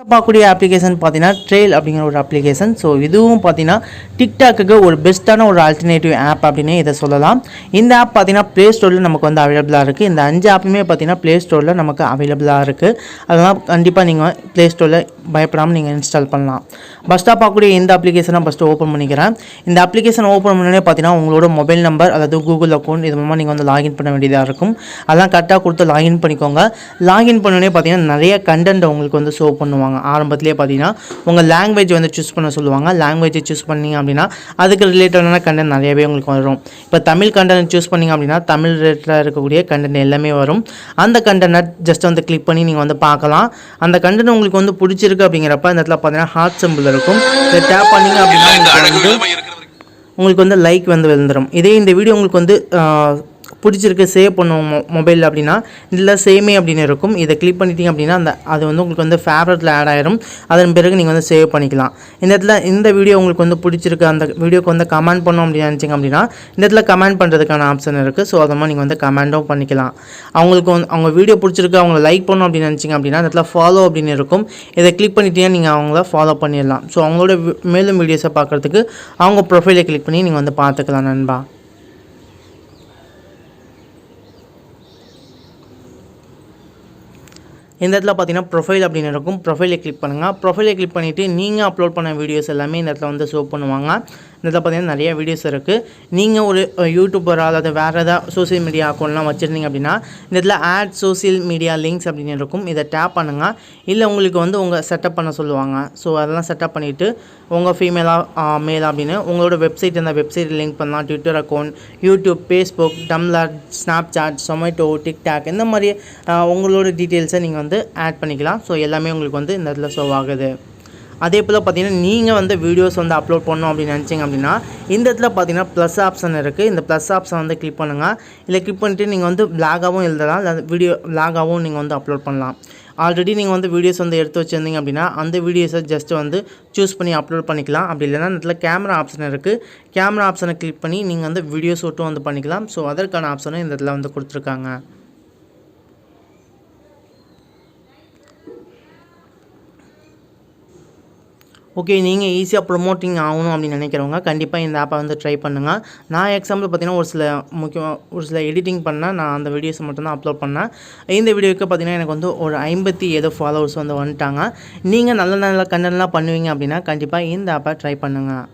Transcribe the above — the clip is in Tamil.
பார்க்கக்கூடிய அப்ளிகேஷன் பார்த்தீங்கன்னா ட்ரெயில் அப்படிங்கிற ஒரு அப்ளிகேஷன். ஸோ இதுவும் பார்த்தீங்கன்னா டிக்டாக்கு ஒரு பெஸ்ட்டான ஒரு ஆல்டர்னேட்டிவ் ஆப் அப்படின்னு இதை சொல்லலாம். இந்த ஆப் பார்த்தீங்கன்னா ப்ளே ஸ்டோரில் நமக்கு வந்து அவைலபிளாக இருக்குது. இந்த 5 ஆப்புமே பார்த்தீங்கன்னா ப்ளே ஸ்டோரில் நமக்கு அவைலபிளாக இருக்குது. அதெல்லாம் கண்டிப்பாக நீங்கள் ப்ளே ஸ்டோரில் பயப்படாமல் நீங்கள் இன்ஸ்டால் பண்ணலாம். ஃபஸ்ட்டாக பார்க்கக்கூடிய இந்த அப்ளிகேஷனை ஃபஸ்ட்டு ஓப்பன் பண்ணிக்கிறேன். இந்த அப்ளிகேஷன் ஓப்பன் பண்ணோடனே பார்த்தீங்கன்னா உங்களோட மொபைல் நம்பர் அதாவது கூகுள் அக்கௌண்ட் இது மூலமாக நீங்கள் வந்து லாகின் பண்ண வேண்டியதாக இருக்கும். அதெல்லாம் கரெக்டாக கொடுத்து லாகின் பண்ணிக்கோங்க. லாகின் பண்ணோடனே பார்த்தீங்கன்னா நிறைய கண்டென்ட் உங்களுக்கு வந்து ஷோ பண்ணுவாங்க. ஆரம்பத்திலே பார்த்தீங்கன்னா உங்கள் லாங்குவேஜ் வந்து சூஸ் பண்ண சொல்லுவாங்க. லாங்குவேஜை சூஸ் பண்ணிங்க அப்படின்னா அதுக்கு ரிலேட்டடான கண்டென்ட் நிறையவே உங்களுக்கு வரும். இப்போ தமிழ் கண்டென்ட் சூஸ் பண்ணிங்க அப்படின்னா தமிழ் ரிலேட்டடாக இருக்கக்கூடிய கண்டென்ட் எல்லாமே வரும். அந்த கண்டென்ட்டை ஜஸ்ட் வந்து கிளிக் பண்ணி நீங்கள் வந்து பார்க்கலாம். அந்த கண்டென்ட் உங்களுக்கு வந்து பிடிச்சிருக்கு அப்படிங்கிறப்ப இந்த இடத்துல பார்த்தீங்கன்னா ஹார்ட் சிம்பிள் இருக்கும். இதை டேப் பண்ணிங்க அப்படின்னா உங்களுக்கு வந்து லைக் வந்து விழுந்துடும். இதே இந்த வீடியோ உங்களுக்கு வந்து பிடிச்சிருக்கு சேவ் பண்ணுவோம் மொபைலில் அப்படின்னா இதில் சேமே அப்படின்னு இருக்கும். இதை கிளிக் பண்ணிட்டீங்க அப்படின்னா அது வந்து உங்களுக்கு வந்து ஃபேவரட்டில் ஆட் ஆயிரும். அதன் பிறகு நீங்கள் வந்து சேவ் பண்ணிக்கலாம். இந்த இடத்துல இந்த வீடியோ உங்களுக்கு வந்து பிடிச்சிருக்கு அந்த வீடியோக்கு வந்து கமெண்ட் பண்ணோம் அப்படின்னு நினச்சிங்க அப்படின்னா இந்த இடத்துல கமெண்ட் பண்ணுறதுக்கான ஆப்ஷன் இருக்குது. ஸோ அதை மாதிரி நீங்கள் வந்து கமெண்ட்டும் பண்ணிக்கலாம். அவங்களுக்கு வந்து அவங்க வீடியோ பிடிச்சிருக்கு அவங்கள லைக் பண்ணணும் அப்படின்னு நினச்சிங்க அப்படின்னா இந்த இடத்துல ஃபாலோ அப்படின்னு இருக்கும். இதை கிளிக் பண்ணிட்டீங்கன்னா நீங்கள் அவங்கள ஃபாலோ பண்ணிடலாம். ஸோ அவங்களோட மேலும் வீடியோஸை பார்க்குறதுக்கு அவங்க ப்ரொஃபைலை கிளிக் பண்ணி நீங்கள் வந்து பார்த்துக்கலாம் நண்பா. இந்த இடத்துல பார்த்தீங்கன்னா ப்ரொஃபைல் அப்படின்னு இருக்கும். ப்ரொஃபைலை கிளிக் பண்ணுங்கள். ப்ரொஃபைலை கிளிக் பண்ணிவிட்டு நீங்கள் அப்லோட் பண்ண வீடியோஸ் எல்லாமே இந்த இடத்துல வந்து ஷோ பண்ணுவாங்க. இந்த இடத்துல பார்த்தீங்கன்னா நிறைய வீடியோஸ் இருக்குது. நீங்கள் ஒரு யூடியூபராக அதாவது வேறு ஏதாவது சோசியல் மீடியா அக்கௌண்ட்லாம் வச்சுருந்தீங்க அப்படின்னா இந்த இடத்துல ஆட் சோசியல் மீடியா லிங்க்ஸ் அப்படின்னு இருக்கும். இதை டேப் பண்ணுங்கள். இல்லை உங்களுக்கு வந்து உங்கள் செட்டப் பண்ண சொல்லுவாங்க. ஸோ அதெல்லாம் செட்டப் பண்ணிவிட்டு உங்கள் ஃபீமேலாக மேல் அப்படின்னு உங்களோட வெப்சைட் அந்த வெப்சைட் லிங்க் பண்ணலாம். Twitter account, YouTube, Facebook, tumbler, Snapchat, Zomato, TikTok இந்த மாதிரி உங்களோட டீட்டெயில்ஸை நீங்கள் வந்து ஆட் பண்ணிக்கலாம். ஸோ எல்லாமே உங்களுக்கு வந்து இந்த இடத்துல ஷோ ஆகுது. அதே போல் பார்த்தீங்கன்னா நீங்கள் வந்து வீடியோஸ் வந்து அப்லோட் பண்ணணும் அப்படின்னு நினச்சிங்க அப்படின்னா இந்த இடத்துல பார்த்தீங்கன்னா ப்ளஸ் ஆப்ஷன் இருக்குது. இந்த ப்ளஸ் ஆப்ஷன் வந்து கிளிக் பண்ணுங்கள். இல்லை கிளிக் பண்ணிட்டு நீங்கள் வந்து பிளாகாகவும் எழுதலாம். இல்லை வீடியோ பிளாகாகவும் நீங்கள் வந்து அப்லோட் பண்ணலாம். ஆல்ரெடி நீங்கள் வந்து வீடியோஸ் வந்து எடுத்து வச்சுருந்தீங்க அப்படின்னா அந்த வீடியோஸை ஜஸ்ட் வந்து சூஸ் பண்ணி அப்லோட் பண்ணிக்கலாம். அப்படி இல்லைனா இந்த இடத்துல கேமரா ஆப்ஷன் இருக்குது. கேமரா ஆப்ஷனை கிளிக் பண்ணி நீங்கள் வந்து வீடியோ ஷூட்டும் வந்து பண்ணிக்கலாம். ஸோ அதற்கான ஆப்ஷனும் இந்த இடத்துல வந்து கொடுத்துருக்காங்க. ஓகே, நீங்கள் ஈஸியாக ப்ரொமோட்டிங் ஆகணும் அப்படின்னு நினைக்கிறவங்க கண்டிப்பாக இந்த ஆப்பை வந்து ட்ரை பண்ணுங்கள். நான் எக்ஸாம்பிள் பார்த்தீங்கன்னா ஒரு சில எடிட்டிங் பண்ணேன். நான் அந்த வீடியோஸை மட்டும்தான் அப்லோட் பண்ணேன். இந்த வீடியோவுக்கு பார்த்தீங்கன்னா எனக்கு வந்து ஒரு 57 ஃபாலோவர்ஸ் வந்து வந்துட்டாங்க. நீங்கள் நல்ல நல்ல கண்டென்ட்லாம் பண்ணுவீங்க அப்படின்னா கண்டிப்பாக இந்த ஆப்பை ட்ரை பண்ணுங்கள்.